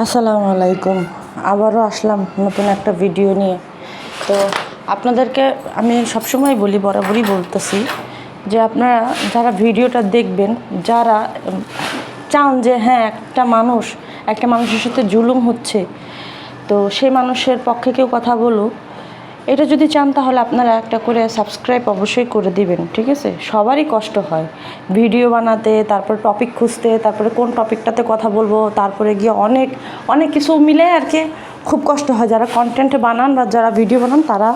আসসালামু আলাইকুম। আবারও আসলাম নতুন একটা ভিডিও নিয়ে। তো আপনাদেরকে আমি সবসময় বলি, বরাবরই বলতেছি যে আপনারা যারা ভিডিওটা দেখবেন, যারা চান যে হ্যাঁ একটা মানুষের সাথে জুলুম হচ্ছে, তো সেই মানুষের পক্ষে কেউ কথা বলুক, এটা যদি চান তাহলে আপনারা একটা করে সাবস্ক্রাইব অবশ্যই করে দিবেন, ঠিক আছে? সবারই কষ্ট হয় ভিডিও বানাতে, তারপর টপিক খুঁজতে, তারপরে কোন টপিকটাতে কথা বলবো, তারপরে গিয়ে অনেক অনেক কিছু মিলে আর কি খুব কষ্ট হয়। যারা কন্টেন্ট বানান বা যারা ভিডিও বানান তারা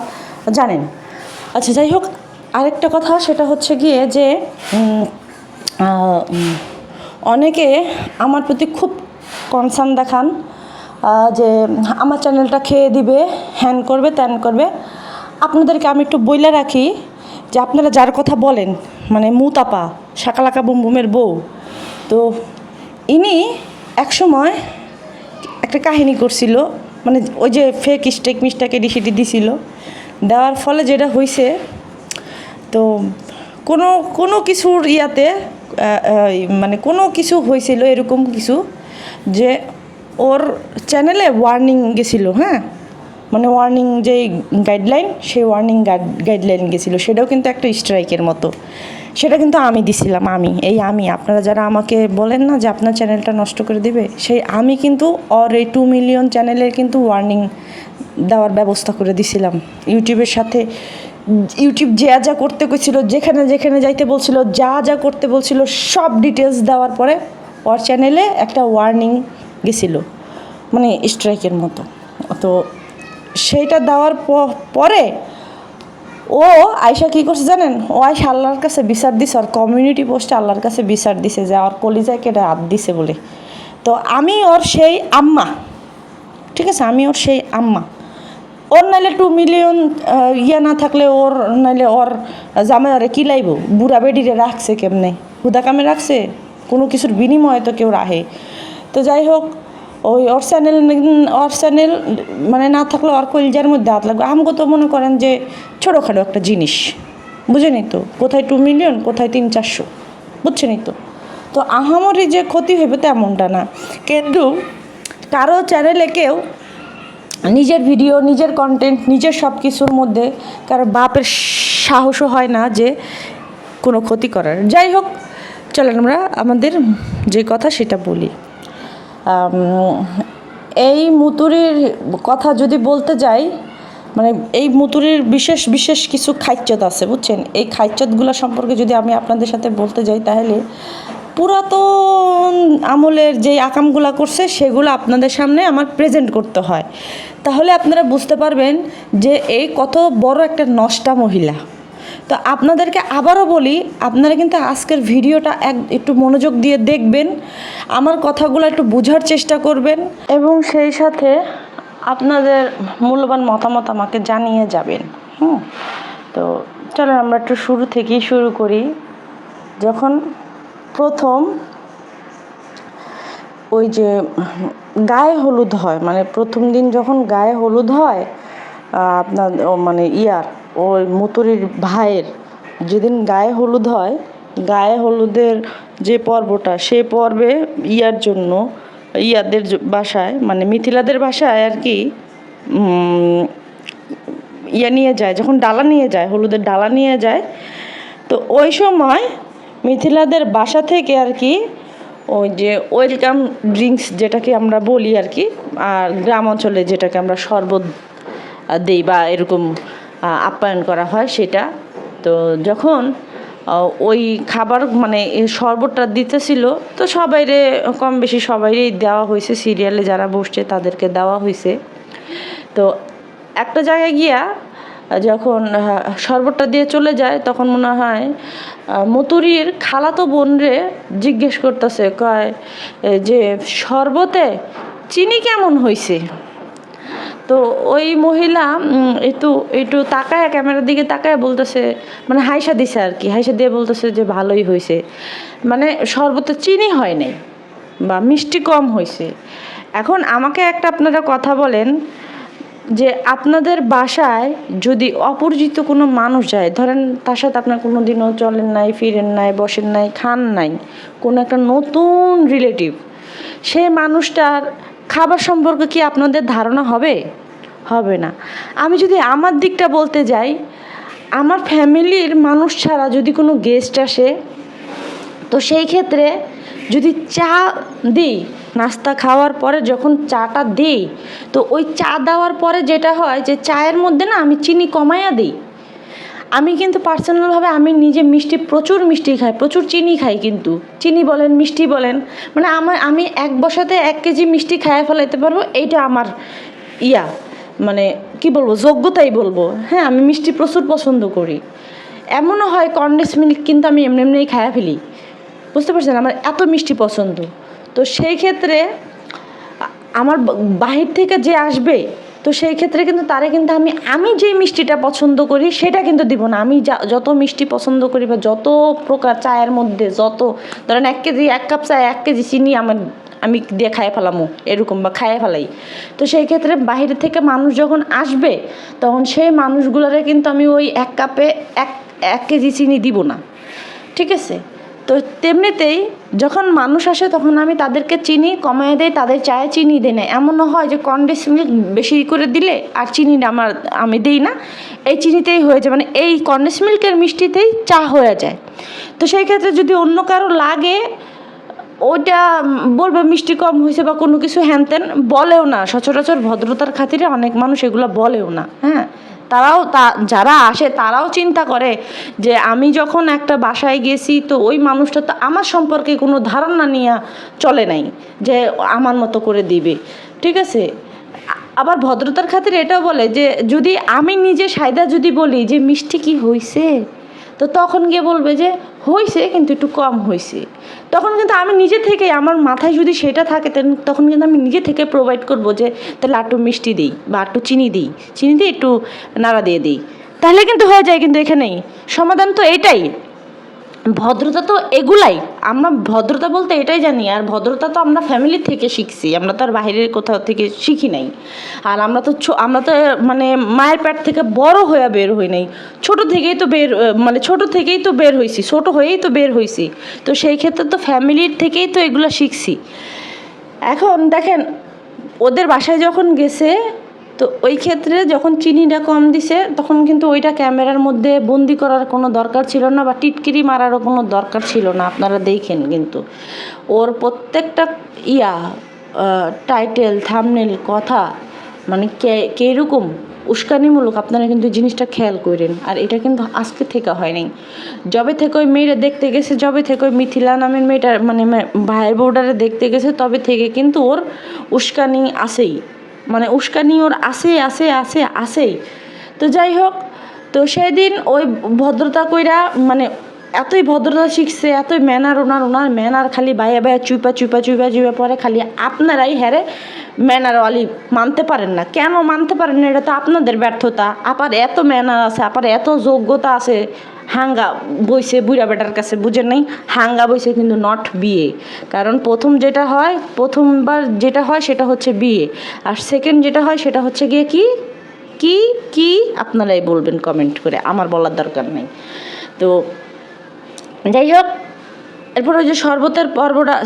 জানেন। আচ্ছা, যাই হোক, আরেকটা কথা সেটা হচ্ছে গিয়ে যে অনেকে আমার প্রতি খুব কনসার্ন দেখান যে আমার চ্যানেলটা খেয়ে দিবে, হ্যান করবে, ত্যান করবে। আপনাদেরকে আমি একটু বইলে রাখি যে আপনারা যার কথা বলেন, মানে মুতাপা শাকালাকা বুম বুমের বউ, তো ইনি একসময় একটা কাহিনী করছিল, মানে ওই যে ফেক স্টেক মিস্টাকে ডিসিটি দিছিল, দেওয়ার ফলে যেটা হয়েছে, তো কোনো কোনো কিছুর ইয়াতে মানে কোনো কিছু হয়েছিল এরকম কিছু, যে ওর চ্যানেলে ওয়ার্নিং গেছিলো, হ্যাঁ, মানে ওয়ার্নিং যে গাইডলাইন, সেই ওয়ার্নিং গাইডলাইন গেছিলো, সেটাও কিন্তু একটা স্ট্রাইকের মতো। সেটা কিন্তু আমি দিছিলাম, আমি আপনারা যারা আমাকে বলেন না যে আপনার চ্যানেলটা নষ্ট করে দিবে, সেই আমি কিন্তু ওর এই 2 মিলিয়ন চ্যানেলের কিন্তু ওয়ার্নিং দেওয়ার ব্যবস্থা করে দিছিলাম। ইউটিউবের সাথে ইউটিউব যা করতে কইছিল, যেখানে যেখানে যাইতে বলছিল, যা করতে বলছিল, সব ডিটেলস দেওয়ার পরে ওর চ্যানেলে একটা ওয়ার্নিং গেছিলো, মানে স্ট্রাইকের মতো। তো সেইটা দেওয়ার পরে ও আয়শা কী করছে জানেন? ও আয়শা আল্লাহর কাছে বিচার দিছে, আর কমিউনিটি পোস্টে আল্লাহর কাছে বিচার দিছে যে ওর কলিজায় কেটে হাত দিছে বলে। তো আমি ওর সেই আম্মা, ঠিক আছে, আমি ওর সেই আম্মা। ওর নাইলে 2 মিলিয়ন ইয়া না থাকলে, ওর নাইলে ওর জামাই ওরে কী লাইব? বুড়া বেডিরে রাখছে কেমনে? হুদা কামে রাখছে? কোনো কিছুর বিনিময়ে তো কেউ রাহে। তো যাই হোক, ওই ওর চ্যানেল মানে না থাকলে ওর কলিজার মধ্যে হাত লাগবে। আমাকে তো মনে করেন যে ছোটোখাটো একটা জিনিস, বুঝেনি তো, কোথায় 2 মিলিয়ন, কোথায় 300-400, বুঝছেনি তো। তো আহামরি যে ক্ষতি হইবে তেমনটা না, কিন্তু কারো চ্যানেলে কেউ নিজের ভিডিও, নিজের কন্টেন্ট, নিজের সব কিছুর মধ্যে কারো বাপের সাহসও হয় না যে কোনো ক্ষতি করার। যাই হোক, চলেন আমরা আমাদের যে কথা সেটা বলি। এই মুতুরির কথা যদি বলতে যাই, মানে এই মুতুরির বিশেষ বিশেষ কিছু খাইচ্চত আছে, বুঝছেন? এই খাইচ্চতগুলো সম্পর্কে যদি আমি আপনাদের সাথে বলতে যাই, তাহলে পুরাতন আমলের যেই আকামগুলো করছে সেগুলো আপনাদের সামনে আমার প্রেজেন্ট করতে হয়, তাহলে আপনারা বুঝতে পারবেন যে এই কত বড় একটা নষ্টা মহিলা। তো আপনাদেরকে আবারও বলি, আপনারা কিন্তু আজকের ভিডিওটা একটু মনোযোগ দিয়ে দেখবেন, আমার কথাগুলো একটু বোঝার চেষ্টা করবেন, এবং সেই সাথে আপনাদের মূল্যবান মতামত আমাকে জানিয়ে যাবেন। তো চলো আমরা একটু শুরু থেকেই শুরু করি। যখন প্রথম ওই যে গায়ে হলুদ হয়, মানে প্রথম দিন যখন গায়ে হলুদ হয়, আপনার মানে ওই মুতুরির ভাইয়ের যেদিন গায়ে হলুদ হয়, গায়ে হলুদের যে পর্বটা, সে পর্বে জন্য ইয়াদের বাসায়, মানে মিথিলাদের বাসায় আর কি নিয়ে যায়, যখন ডালা নিয়ে যায়, হলুদের ডালা নিয়ে যায়, তো ওই সময় মিথিলাদের বাসা থেকে আর কি ওই যে ওয়েলকাম ড্রিঙ্কস যেটাকে আমরা বলি আর কি, আর গ্রাম অঞ্চলে যেটাকে আমরা শরবত দিই বা এরকম আপ্যায়ন করা হয় সেটা। তো যখন ওই খাবার মানে শরবতটা দিতেছিল, তো সবাইরে কম বেশি সবাইরই দেওয়া হয়েছে, সিরিয়ালে যারা বসছে তাদেরকে দেওয়া হয়েছে। তো একটা জায়গায় গিয়া যখন শরবতটা দিয়ে চলে যায়, তখন মনে হয় মতুরির খালাতো বোনরে জিজ্ঞেস করতেছে, কয় যে শরবতে চিনি কেমন হয়েছে? তো ওই মহিলা একটু তাকায়, ক্যামেরার দিকে তাকায় বলতেছে, মানে হাইসা দিছে আর কি, হাইসা দিয়ে বলতেছে যে ভালোই হয়েছে, মানে শরবতে চিনি হয় নাই বা মিষ্টি কম হয়েছে। এখন আমাকে একটা আপনারা কথা বলেন, যে আপনাদের বাসায় যদি অপরিচিত কোনো মানুষ যায়, ধরেন তার সাথে আপনার কোনো দিনও চলেন নাই, ফিরেন নাই, বসেন নাই, খান নাই, কোনো একটা নতুন রিলেটিভ, সেই মানুষটার খাবার সম্পর্কে কি আপনাদের ধারণা হবে? হবে না। আমি যদি আমার দিকটা বলতে যাই, আমার ফ্যামিলির মানুষ ছাড়া যদি কোনো গেস্ট আসে, তো সেই ক্ষেত্রে যদি চা দিই, নাস্তা খাওয়ার পরে যখন চাটা দিই, তো ওই চা দেওয়ার পরে যেটা হয় যে চায়ের মধ্যে না আমি চিনি কমাইয়া দিই। আমি কিন্তু পার্সোনালভাবে আমি নিজে মিষ্টি, প্রচুর মিষ্টি খাই, প্রচুর চিনি খাই, কিন্তু চিনি বলেন মিষ্টি বলেন, মানে আমি এক বসাতে 1 কেজি মিষ্টি খাইয়া ফেলাইতে পারবো, এইটা আমার ইয়া মানে কি বলবো, যোগ্যতাই বলবো। হ্যাঁ, আমি মিষ্টি প্রচুর পছন্দ করি। এমনও হয় কনডেন্স মিল্ক কিন্তু আমি এমনি এমনিই খাইয়া ফেলি, বুঝতে পারছেন, আমার এত মিষ্টি পছন্দ। তো সেই ক্ষেত্রে আমার বাহির থেকে যে আসবে, তো সেই ক্ষেত্রে কিন্তু তারে কিন্তু আমি যেই মিষ্টিটা পছন্দ করি সেটা কিন্তু দিব না। আমি যত মিষ্টি পছন্দ করি বা যত প্রকার চায়ের মধ্যে যত ধরেন 1 কাপ চায় 1 কেজি চিনি আমি দিয়ে খাইয়ে ফেলামো এরকম, বা খাইয়ে ফেলাই। তো সেই ক্ষেত্রে বাইরে থেকে মানুষ যখন আসবে, তখন সেই মানুষগুলোরে কিন্তু আমি ওই 1 কাপে 1 কেজি চিনি দিব না, ঠিক আছে? তো তেমনিতেই যখন মানুষ আসে তখন আমি তাদেরকে চিনি কমায় দেই, তাদের চায়ে চিনি দিই না। এমনও হয় যে কনডেন্স মিল্ক বেশি করে দিলে আর চিনিটা আমি দিই না, এই চিনিতেই হয়ে যায়, মানে এই কনডেন্স মিল্কের মিষ্টিতেই চা হয়ে যায়। তো সেই ক্ষেত্রে যদি অন্য কারো লাগে, ওইটা বলবে মিষ্টি কম হয়েছে বা কোনো কিছু হ্যানত্যান, বলেও না সচরাচর, ভদ্রতার খাতিরে অনেক মানুষ এগুলো বলেও না। হ্যাঁ, যারা আসে তারাও চিন্তা করে যে আমি যখন একটা বাসায় গেছি, তো ওই মানুষটা তো আমার সম্পর্কে কোনো ধারণা নিয়ে চলে নাই যে আমার মতো করে দিবে, ঠিক আছে? আবার ভদ্রতার খাতিরে এটাও বলে যে যদি আমি নিজে সায়দা যদি বলি যে মিষ্টি কি হয়েছে, তো তখন গিয়ে বলবে যে হয়েছে কিন্তু একটু কম হয়েছে। তখন কিন্তু আমি নিজে থেকে, আমার মাথায় যদি সেটা থাকে, তখন কিন্তু আমি নিজে থেকে প্রোভাইড করব যে তাহলে একটু মিষ্টি দিই বা একটু চিনি দিই, একটু নাড়া দিয়ে দিই, তাহলে কিন্তু হয়ে যায়। কিন্তু এখানেই সমাধান তো এটাই। ভদ্রতা তো এগুলাই, আমরা ভদ্রতা বলতে এটাই জানি। আর ভদ্রতা তো আমরা ফ্যামিলি থেকে শিখছি, আমরা তো আর বাইরের কোথাও থেকে শিখি নাই। আর আমরা তো মানে মায়ের পেট থেকে বড় হয়ে বের হই নাই, ছোট থেকেই তো বের হয়েছি, ছোট হয়েই তো বের হয়েছি। তো সেই ক্ষেত্রে তো ফ্যামিলির থেকেই তো এগুলো শিখছি। এখন দেখেন, ওদের বাসায় যখন গেছে, তো ওই ক্ষেত্রে যখন চিনিটা কম দিছে, তখন কিন্তু ওইটা ক্যামেরার মধ্যে বন্দি করার কোনো দরকার ছিল না, বা টিটকিরি মারারও কোনো দরকার ছিল না। আপনারা দেখেন কিন্তু ওর প্রত্যেকটা টাইটেল থাম্বনেল কথা মানে কীরকম উস্কানিমূলক, আপনারা কিন্তু জিনিসটা খেয়াল করেন। আর এটা কিন্তু আজকে থেকে হয় নাই, যবে থেকে ওই মেয়েরা দেখতে গেছে, যবে থেকে ওই মিথিলা নামের মেয়েটা মানে ভাইয়ের বউডারে দেখতে গেছে, তবে থেকে কিন্তু ওর উস্কানি আসেই, মানে উস্কানি ওর আসেই। তো যাই হোক, তো সেই দিন ওই ভদ্রতা কইরা, মানে এতই ভদ্রতা শিখছে, এতই ম্যানার, ওনার ম্যানার খালি বাইয়া চুপা পরে, খালি আপনারাই হ্যারে ম্যানারওয়ালি মানতে পারেন না। কেন মানতে পারেন না? এটা তো আপনাদের ব্যর্থতা। আবার এত ম্যানার আছে, আবার এত যোগ্যতা আছে, হাঙ্গা বইছে বুড়া বেটার কাছে, বুঝেন নাই? হাঙ্গা বইছে কিন্তু নট বিয়ে। কারণ প্রথমবার যেটা হয় সেটা হচ্ছে বিয়ে, আর সেকেন্ড যেটা হয় সেটা হচ্ছে গিয়ে কি আপনারাই বলবেন কমেন্ট করে, আমার বলার দরকার নেই। তো যাই হোক, এরপর ওই যে শরবতের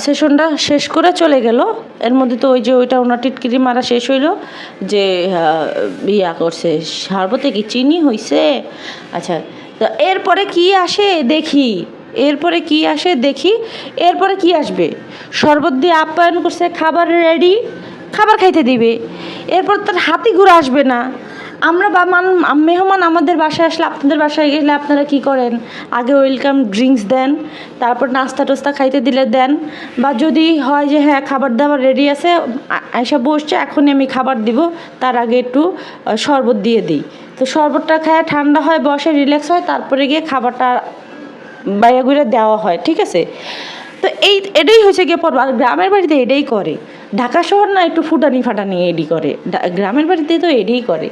সেশনটা শেষ করে চলে গেল। এর মধ্যে তো ওইটা ওনার টিটকিরি মারা শেষ হইল, যে করছে শরবতে কি চিনি হয়েছে। আচ্ছা, তো এরপরে কি আসে দেখি, এরপরে কি আসবে? শরবত দিয়ে আপ্যায়ন করছে, খাবার রেডি, খাবার খাইতে দিবে। এরপর তার হাতি ঘুরে আসবে না। আমরা মেহমান আমাদের বাসায় আসলে, আপনাদের বাসায় গেলে আপনারা কি করেন? আগে ওয়েলকাম ড্রিঙ্কস দেন, তারপর নাস্তা টাস্তা খাইতে দিলে দেন, বা যদি হয় যে হ্যাঁ খাবার দাবার রেডি আছে, আয়সা বসছে, এখনই আমি খাবার দিব, তার আগে একটু শরবত দিয়ে দিই। তো শরবতটা খায় ঠান্ডা হয়, বসে রিল্যাক্স হয়, তারপরে গিয়ে খাবারটা বাইরে ঘুরে দেওয়া হয়, ঠিক আছে? তো এটাই হয়েছে গিয়ে পর্ব। আর গ্রামের বাড়িতে এটাই করে, ঢাকা শহর না একটু ফুটানি এডি করে, গ্রামের বাড়িতে তো এটাই করে।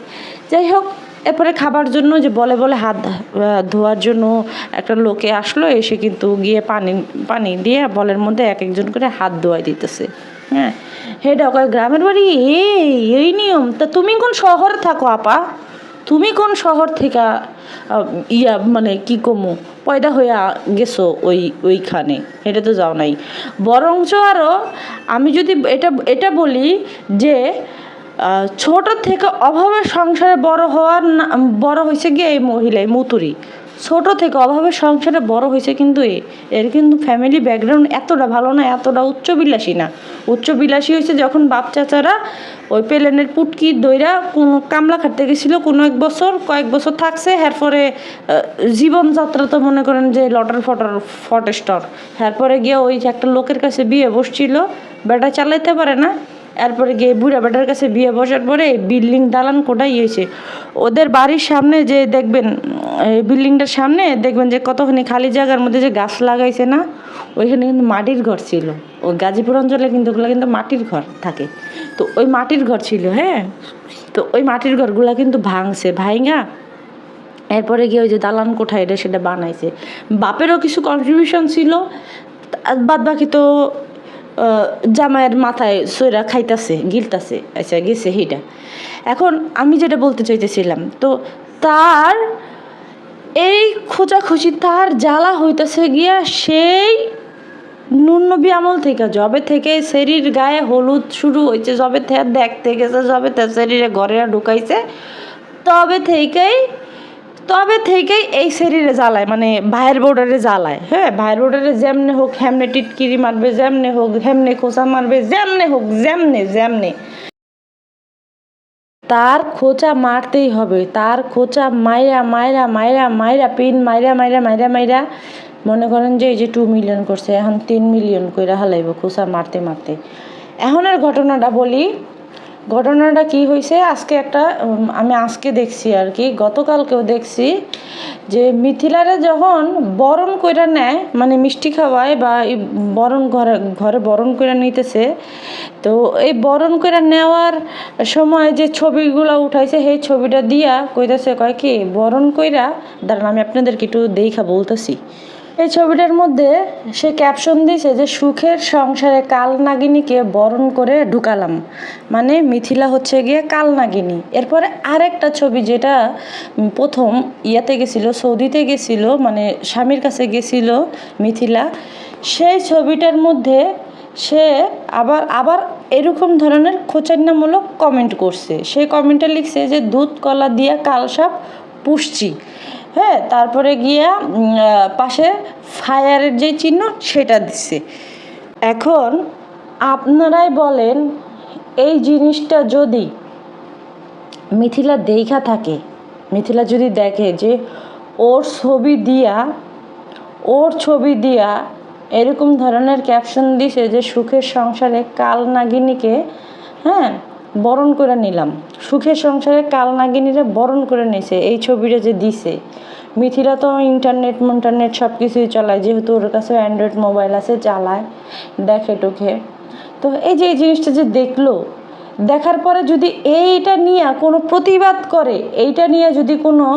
যাই হোক, এরপরে খাবার জন্য যে বলে হাত ধোয়ার জন্য একটা লোকে আসলো, এসে কিন্তু গিয়ে পানি দিয়ে বলের মধ্যে এক একজন করে হাত ধোয়াই দিতেছে। হ্যাঁ, হেডা গ্রামের বাড়ি এই নিয়ম। তা তুমি কোন শহরে থাকো আপা? তুমি কোন শহর থেকে মানে কি কমু পয়দা হয়ে গেছো ওইখানে, এটা তো যাও নাই। বরঞ্চ আরও আমি যদি এটা বলি যে ছোট থেকে অভাবের সংসারে বড় হয়েছে গিয়ে এই মহিলা, এই মুতুরি ছোট থেকে অভাবের সংসারে বড় হয়েছে, কিন্তু এর কিন্তু ফ্যামিলি ব্যাকগ্রাউন্ড এতটা ভালো না, এতটা উচ্চবিলাসী না। উচ্চবিলাসী হয়েছে যখন বাপ চাচারা ওই প্লেনের পুটকি দইরা কোনো কামলা খাটতে গেছিলো কোনো কয়েক বছর থাকছে, এরপরে জীবনযাত্রা তো মনে করেন যে লটার ফটেস্টর, এরপরে গিয়ে ওই একটা লোকের কাছে বিয়ে বসছিল, বেটা চালাইতে পারে না, এরপরে গিয়ে বুড়া বেটার কাছে বিয়ে বসার পরে বিল্ডিং দালান কোটাই হয়েছে। ওদের বাড়ির সামনে যে দেখবেন, এই বিল্ডিংটার সামনে দেখবেন যে কতখানি খালি জায়গার মধ্যে যে গাছ লাগাইছে না, ওইখানে কিন্তু মাটির ঘর ছিল। ওই গাজীপুর অঞ্চলে কিন্তু ওগুলো কিন্তু মাটির ঘর থাকে, তো ওই মাটির ঘর ছিল। হ্যাঁ, তো ওই মাটির ঘরগুলো কিন্তু ভাঙছে, ভাইঙা এরপরে গিয়ে ওই যে দালান কোঠা সেটা বানাইছে। বাপেরও কিছু কন্ট্রিবিউশন ছিল, বাদ বাকি তো জামাইয়ের মাথায় সইরা খাইতাছে, গিলতাছে। আচ্ছা, গেছে সেইটা। এখন আমি যেটা বলতে চাইতেছিলাম, তো তার এই খোঁচাখুচি তার জ্বালা হইতেছে গিয়া সেই নুননবী আমল থেকে, জবে থেকে শরীর গায়ে হলুদ শুরু হয়েছে, জবে থেকে দেখতে গেছে, জবে থেকে শরীরে ঘরে ঢুকাইছে, তবে থেকেই এই শরীরে জ্বালায়, মানে ভাইয়ের বোর্ডারে জ্বালায়। হ্যাঁ, ভাইয়ের বোর্ডারে যেমনে হোক হেমনে টিটকিরি মারবে, যেমনে হোক হেমনে খোঁচা মারবে, যেমনে হোক যেমনে তার খোঁচা মারতেই হবে। তার খোঁচা মাইরা পিন মাইরা মনে করেন যে এই যে 2 মিলিয়ন করছে, এখন 3 মিলিয়ন কইরা হালাইব খোঁচা মারতে। এখনের ঘটনাটা বলি। ঘটনাটা কি হয়েছে, আমি আজকে দেখছি আর কি, গতকালকেও দেখছি যে মিথিলারে যখন বরণ কইরা নেয়, মানে মিষ্টি খাওয়ায় বা এই বরণ ঘরে বরণ কইরা নিতেছে, তো এই বরণ কইরা নেওয়ার সময় যে ছবিগুলো উঠাইছে, সেই ছবিটা দিয়া কইতেছে কয় কি বরণ কইরা, দাঁড়ান আমি আপনাদেরকে একটু দেখা বলতেছি। এই ছবিটার মধ্যে সে ক্যাপশন দিয়েছে যে সুখের সংসারে কাল নাগিনীকে বরণ করে ঢুকালাম, মানে মিথিলা হচ্ছে গিয়ে কাল নাগিনী। এরপরে আরেকটা ছবি, যেটা প্রথম ইয়াতে গেছিল, সৌদিতে গেছিল, মানে স্বামীর কাছে গেছিল মিথিলা, সেই ছবিটার মধ্যে সে আবার এরকম ধরনের খোঁচান্নামূলক কমেন্ট করছে। সেই কমেন্টে লিখছে যে দুধ কলা দিয়া কালসাপ পুষছি। হ্যাঁ, তারপরে গিয়া পাশে ফায়ারের যে চিহ্ন সেটা দিচ্ছে। এখন আপনারাই বলেন, এই জিনিসটা যদি মিথিলা দেখা থাকে, মিথিলা যদি দেখে যে ওর ছবি দিয়া এরকম ধরনের ক্যাপশন দিছে যে সুখের সংসারে কাল নাগিনীকে বরণ করে নিলাম, সুখের সংসারে কাল নাগিনীরা বরণ করে নিছে, এই ছবিটা যে দিছে। মিথিলা তো ইন্টারনেট সব কিছুই চালায়, যেহেতু ওর কাছে অ্যান্ড্রয়েড মোবাইল আছে, চালায়, দেখে টোকে। তো এই যে এই জিনিসটা যে দেখার পরে যদি এইটা নিয়ে কোনো প্রতিবাদ করে, এইটা নিয়ে যদি কোনো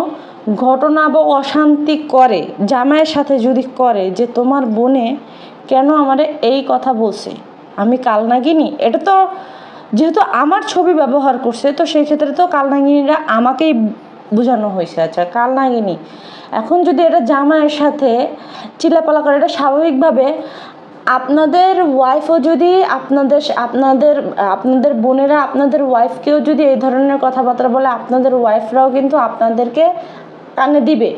ঘটনা বা অশান্তি করে, জামাইয়ের সাথে যদি করে যে তোমার বোনে কেন আমারে এই কথা বলছে, আমি কালনাগিনী, এটা তো যেহেতু আমার ছবি ব্যবহার করছে, তো সেই ক্ষেত্রে তো কালনাগিনীরা আমাকেই বোঝানো হয়েছে। আচ্ছা, কালনাগিনী। এখন যদি এটা জামাইয়ের সাথে চিল্লাপালা করে, এটা স্বাভাবিকভাবে আপনাদের ওয়াইফও যদি আপনাদের বোনেরা আপনাদের ওয়াইফকেও যদি এই ধরনের কথাবার্তা বলে, আপনাদের ওয়াইফরাও কিন্তু আপনাদেরকে কানে দিবে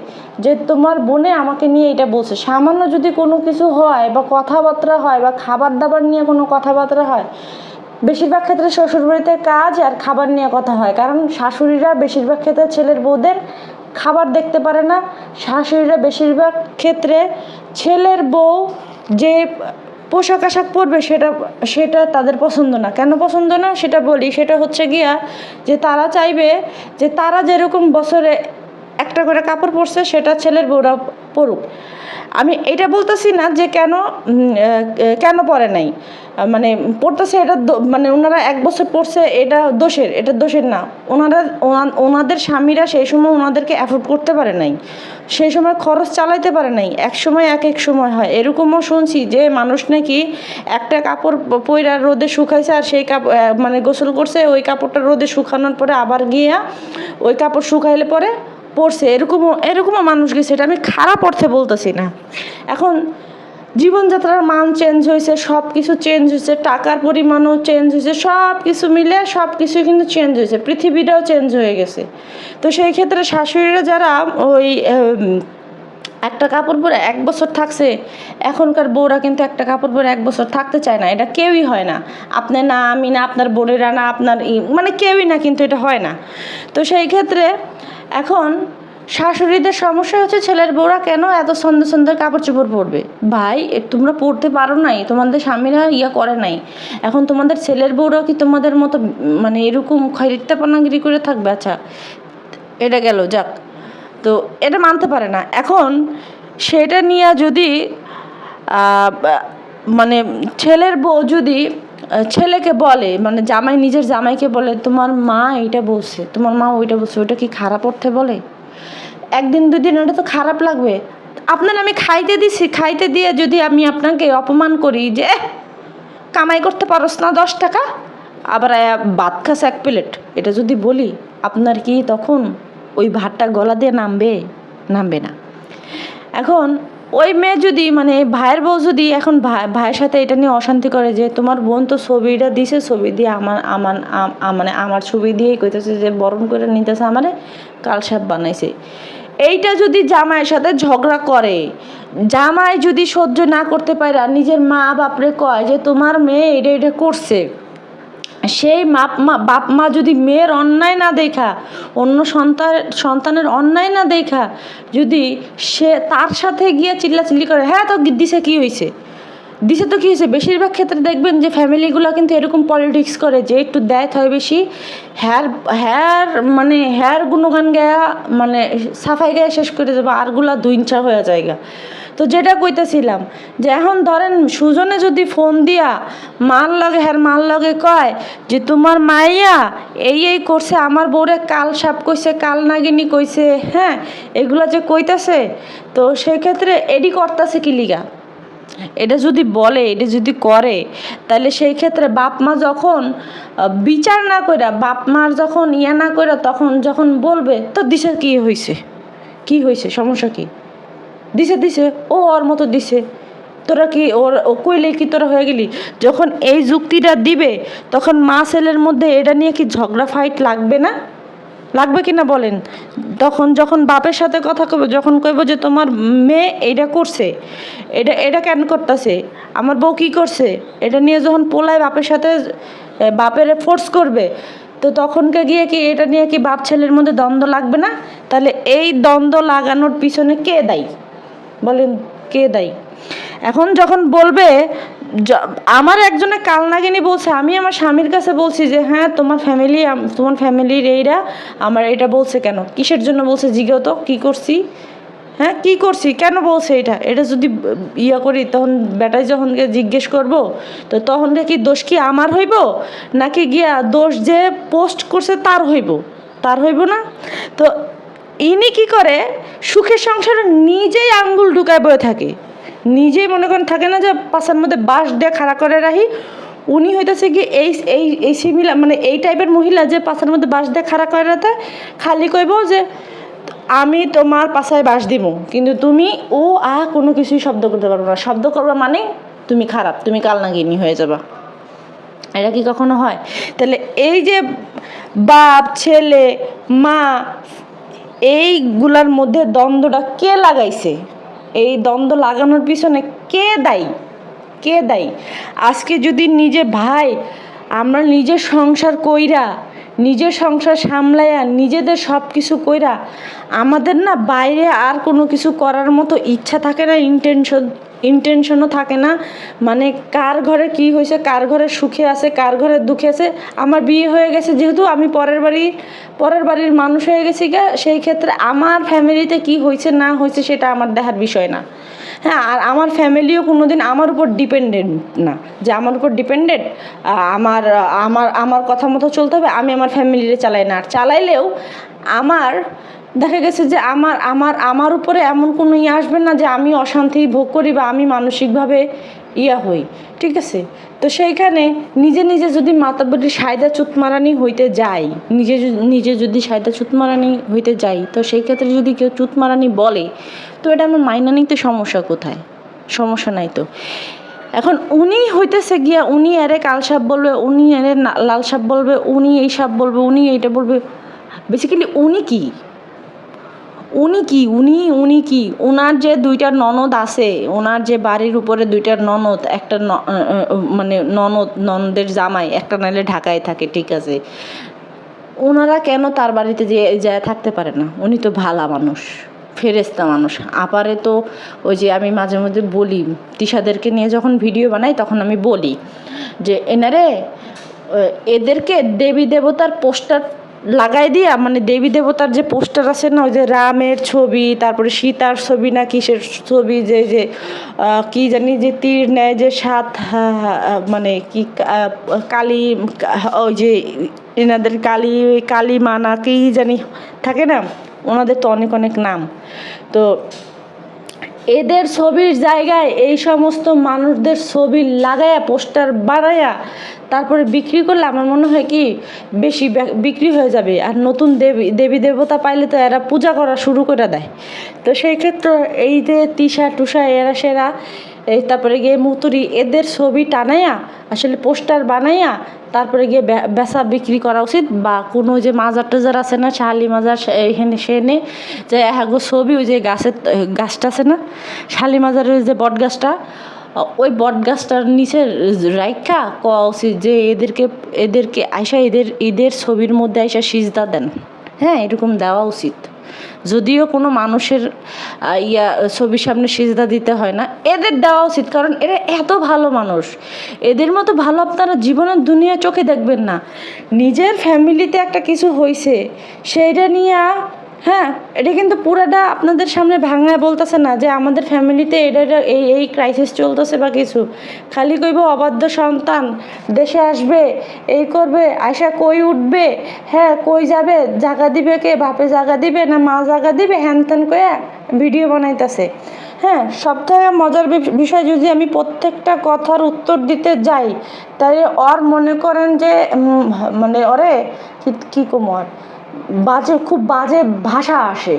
যে তোমার বোনে আমাকে নিয়ে এটা বলছে। সামান্য যদি কোনো কিছু হয় বা কথাবার্তা হয় বা খাবার দাবার নিয়ে কোনো কথাবার্তা হয়, বেশিরভাগ ক্ষেত্রে শ্বশুরবাড়িতে কাজ আর খাবার নিয়ে কথা হয়, কারণ শাশুড়িরা বেশিরভাগ ক্ষেত্রে ছেলের বউদের খাবার দেখতে পারে না। শাশুড়িরা বেশিরভাগ ক্ষেত্রে ছেলের বউ যে পোশাক আশাক পরবে সেটা তাদের পছন্দ না। কেন পছন্দ না সেটা বলি, সেটা হচ্ছে গিয়া যে তারা চাইবে যে তারা যেরকম বছরে একটা করে কাপড় পরছে সেটা ছেলের বউরা পরুক। আমি এটা বলতেছি না যে কেন পড়ে নাই, মানে পড়তেছে এটা মানে ওনারা 1 বছর পড়ছে এটা দোষের না। ওনাদের স্বামীরা সেই সময় ওনাদেরকে অ্যাফোর্ড করতে পারে নাই, সেই সময় খরচ চালাইতে পারে নাই। এক সময় এক সময় হয়, এরকমও শুনছি যে মানুষ নাকি একটা কাপড় পইরা রোদে শুকাইছে, আর সেই মানে গোসল করছে, ওই কাপড়টা রোদে শুকানোর পরে আবার গিয়া ওই কাপড় শুকাইলে পরে পড়ছে, এরকমও মানুষ গেছে। এটা আমি খারাপ অর্থে বলতেছি না। এখন জীবনযাত্রার মান চেঞ্জ হয়েছে, সব কিছু চেঞ্জ হয়েছে, টাকার পরিমাণও চেঞ্জ হয়েছে, সব কিছু মিলে সব কিছুই কিন্তু চেঞ্জ হয়েছে, পৃথিবীটাও চেঞ্জ হয়ে গেছে। তো সেই ক্ষেত্রে শাশুড়িরা যারা ওই একটা কাপড় পরে 1 বছর থাকছে, এখনকার বউরা কিন্তু একটা কাপড় পরে 1 বছর থাকতে চায় না। এটা কেউই হয় না, আপনি না, আমি না, আপনার বোনেরা না, আপনার মানে কেউই না, কিন্তু এটা হয় না। তো সেই ক্ষেত্রে এখন শাশুড়িদের সমস্যা হচ্ছে ছেলের বউরা কেন এত সুন্দর সুন্দর কাপড় চোপড় পরবে। ভাই, তোমরা পরতে পারো নাই, তোমাদের স্বামীরা করে নাই, এখন তোমাদের ছেলের বউরাও কি তোমাদের মতো মানে এরকম খয়রিত্তাপনাগিরি করে থাকবে? আচ্ছা, এটা গেল, যাক। তো এটা মানতে পারে না। এখন সেটা নিয়ে যদি মানে ছেলের বউ যদি ছেলেকে বলে, মানে নিজের জামাইকে বলে তোমার মা এইটা বলছে, তোমার মা ওইটা বলছে, ওইটা কি খারাপ অর্থে বলে? 1 দিন 2 দিন ওটা তো খারাপ লাগবে। আপনার আমি খাইতে দিছি, খাইতে দিয়ে যদি আমি আপনাকে অপমান করি যে কামাই করতে পারোস না 10 টাকা, আবার ভাত খাস 1 প্লেট, এটা যদি বলি, আপনার কি তখন ওই ভাতটা গলা দিয়ে নামবে না? এখন ওই মেয়ে যদি মানে ভাইয়ের বউ যদি এখন ভাইয়ের সাথে এটা নিয়ে অশান্তি করে যে তোমার বোন তো ছবিটা দিছে, ছবি দিয়ে মানে আমার ছবি দিয়েই কইতেছে যে বরণ করে নিতেছে, আমারে কালসাপ বানাইছে, এইটা যদি জামাইয়ের সাথে ঝগড়া করে, জামাই যদি সহ্য না করতে পারে আর নিজের মা বাপরে কয় যে তোমার মেয়ে এটা করছে, সেই বাপ মা যদি মেয়ের অন্যায় না দেখা, অন্য সন্তানের অন্যায় না দেখা যদি সে তার সাথে গিয়ে চিল্লাচিল্লি করে, হ্যাঁ তো দিছে কি হয়েছে, বেশিরভাগ ক্ষেত্রে দেখবেন যে ফ্যামিলিগুলো কিন্তু এরকম পলিটিক্স করে যে একটু দেয় হয় বেশি, হ্যার গুণগান গায়া মানে সাফাই গায়ে শেষ করে যাবো, আরগুলা দুইঞ্চা হয়ে জায়গা। তো যেটা কইতেছিলাম যে এখন ধরেন সুজনে যদি ফোন দিয়া মার লগে কয় যে তোমার মাইয়া এই করছে, আমার বউরে কাল সাপ কইছে, কাল নাগিনী কইছে, হ্যাঁ এগুলা যে কইতাছে, তো সেক্ষেত্রে এডি করতেছে কি লিগা? এটা যদি বলে, এটা যদি করে, তাহলে সেই ক্ষেত্রে বাপ মা যখন বিচার না কইরা, বাপ মার যখন না কইরা, তখন যখন বলবে তো দিছে কি হয়েছে সমস্যা কি, দিছে ও ওর মতো দিছে, তোরা কি ও কইলে কি তোরা হয়ে গেলি? যখন এই যুক্তিটা দিবে, তখন মা ছেলের মধ্যে এটা নিয়ে কি ঝগড়া ফাইট লাগবে কি না বলেন? যখন বাপের সাথে কথা কইব, যখন কইব যে তোমার মেয়ে এইটা করছে, এটা কেন করতেছে, আমার বউ কি করছে, এটা নিয়ে যখন পোলায় বাপের সাথে বাপের ফোর্স করবে, তো তখনকে গিয়ে কি এটা নিয়ে কি বাপ ছেলের মধ্যে দ্বন্দ্ব লাগবে না? তাহলে এই দ্বন্দ্ব লাগানোর পিছনে কে দায়ী বলেন, কে দায়ী? এখন যখন বলবে, আমার একজনে কাল নাগিনী বলছে, আমি আমার স্বামীর কাছে বলছি যে হ্যাঁ তোমার ফ্যামিলির এইরা আমার এটা বলছে, কেন কিসের জন্য বলছে জিজ্ঞেস তো, কী করছি, হ্যাঁ কী করছি, কেন বলছে এটা যদি করি, তখন বেটাই যখন গিয়ে জিজ্ঞেস করব, তো তখন কি দোষ কি আমার হইব, নাকি গিয়া দোষ যে পোস্ট করছে তার হইব না? তো ইনি কি করে, সুখের সংসারে নিজেই আঙ্গুল ঢুকায় বয়ে থাকে, নিজেই মনে করেন থাকে না যে পাশার মধ্যে বাঁশ দিয়ে খাড়া করে রাখি, উনি হইতেছে কি এই সিমিলা মানে এই টাইপের মহিলা যে পাশার মধ্যে বাঁশ দিয়ে খাড়া করে রাখতে, খালি কইব যে আমি তোমার পাশায় বাঁশ দিব, কিন্তু তুমি কোনো কিছুই শব্দ করতে পারবো না, শব্দ করবা মানে তুমি খারাপ, তুমি কালনাগিনী হয়ে যাবা। এটা কি কখনো হয়? তাহলে এই যে বাপ ছেলে মা, এইগুলার মধ্যে দ্বন্দ্বটা কে লাগাইছে? এই দ্বন্দ্ব লাগানোর পিছনে কে দায়ী? আজকে যদি আমরা নিজের সংসার কইরা, নিজের সংসার সামলাইয়া, নিজেদের সব কিছু কইরা, আমাদের না বাইরে আর কোনো কিছু করার মতো ইচ্ছা থাকে না, ইন্টেনশনও থাকে না, মানে কার ঘরে কি হয়েছে, কার ঘরে সুখে আছে, কার ঘরে দুঃখে আছে। আমার বিয়ে হয়ে গেছে যেহেতু, আমি পরের বাড়ির মানুষ হয়ে গেছি সেই ক্ষেত্রে আমার ফ্যামিলিতে কি হয়েছে না হয়েছে সেটা আমার দেখার বিষয় না। হ্যাঁ, আর আমার ফ্যামিলিও কোনো দিন আমার উপর ডিপেন্ডেন্ট না, যে আমার উপর ডিপেন্ডেন্ট, আমার আমার আমার কথা মতো চলতে হবে, আমি আমার ফ্যামিলিরে চালাই না। আর চালাইলেও আমার দেখা গেছে যে আমার আমার আমার উপরে এমন কোনো আসবে না যে আমি অশান্তি ভোগ করি বা আমি মানসিকভাবে হই, ঠিক আছে? তো সেইখানে নিজে নিজে যদি মাতাব্বরি সায়দা চুতমারানি হইতে যাই, নিজে যদি সায়দা চুতমারানি হইতে যাই, তো সেই ক্ষেত্রে যদি কেউ চুতমারানি বলে, তো এটা আমার মাইনা নিতে সমস্যা কোথায়? সমস্যা নাই তো। এখন উনি হইতেছে গিয়া উনি এরে কাল সাপ বলবে, উনি এরে লাল সাপ বলবে, উনি এই সাপ বলবে, উনি এইটা বলবে। বেসিক্যালি উনি কি উনি কি ওনার যে 2টা ননদ আছে, ওনার যে বাড়ির উপরে 2টা ননদ, একটা মানে ননদের জামাই একটা নাইলে ঢাকায় থাকে, ঠিক আছে, ওনারা কেন তার বাড়িতে যে যায় থাকতে পারে না? উনি তো ভালা মানুষ, ফেরেস্তা মানুষ। আপারে তো ওই যে আমি মাঝে মধ্যে বলি, তিশাদেরকে নিয়ে যখন ভিডিও বানাই তখন আমি বলি যে এনারে এদেরকে দেবী দেবতার পোস্টার লাগাই দিয়া, মানে দেবী দেবতার যে পোস্টার আছে না, ওই যে রামের ছবি, তারপরে সীতার ছবি না কিসের ছবি, যে যে কি জানি যে তীর নেয় যে 7, মানে কি কালী, ওই যে এনাদের কালী মা না কি জানি থাকে না, ওনাদের তো অনেক অনেক নাম। তো এদের ছবির জায়গায় এই সমস্ত মানুষদের ছবি লাগায়া পোস্টার বানায়া তারপরে বিক্রি করলে আমার মনে হয় কি বেশি বিক্রি হয়ে যাবে। আর নতুন দেবী দেবতা পাইলে তো এরা পূজা করা শুরু করে দেয়। তো সেই ক্ষেত্রে এই যে তিশা টুসা এরা সেরা, এই তারপরে গিয়ে মুতুরি, এদের ছবি টানাইয়া আসলে পোস্টার বানাইয়া তারপরে গিয়ে বেচা বিক্রি করা উচিত। বা কোনো যে মাজার টাজার আছে না, শালি মাজার, এখানে সেনে যে হ্যাগো ছবি, ওই যে গাছটা আছে না, শালি মাজারের যে বট গাছটা, ওই বট গাছটার নিচে রাইখা কওয়া উচিত যে এদেরকে আইসা এদের ছবির মধ্যে আইসা সিজদা দেন। হ্যাঁ, এরকম দেওয়া উচিত। যদিও কোনো মানুষের ছবির সামনে সিজদা দিতে হয় না, এদের দেওয়া উচিত, কারণ এরা এত ভালো মানুষ। এদের মতো ভালো আপনারা জীবনের দুনিয়া চোখে দেখবেন না। নিজের ফ্যামিলিতে একটা কিছু হয়েছে, সেইটা নিয়ে, হ্যাঁ, এটা কিন্তু পুরাটা আপনাদের সামনে ভাঙায় বলতেছে না যে আমাদের ফ্যামিলিতে এটা এই ক্রাইসিস চলতেছে বা কিছু। খালি কইব অবাধ্য সন্তান দেশে আসবে, এই করবে, আয়সা কই উঠবে, হ্যাঁ কই যাবে, জায়গা দিবে কে, বাপে জায়গা দিবে না মা জায়গা দিবে, হ্যান ত্যান কয়ে ভিডিও বানাইতেছে। হ্যাঁ, সবথেকে মজার বিষয়, যদি আমি প্রত্যেকটা কথার উত্তর দিতে যাই, তাই ওর মনে করেন যে মানে ওরে কী কমর খুব বাজে ভাষা আসে,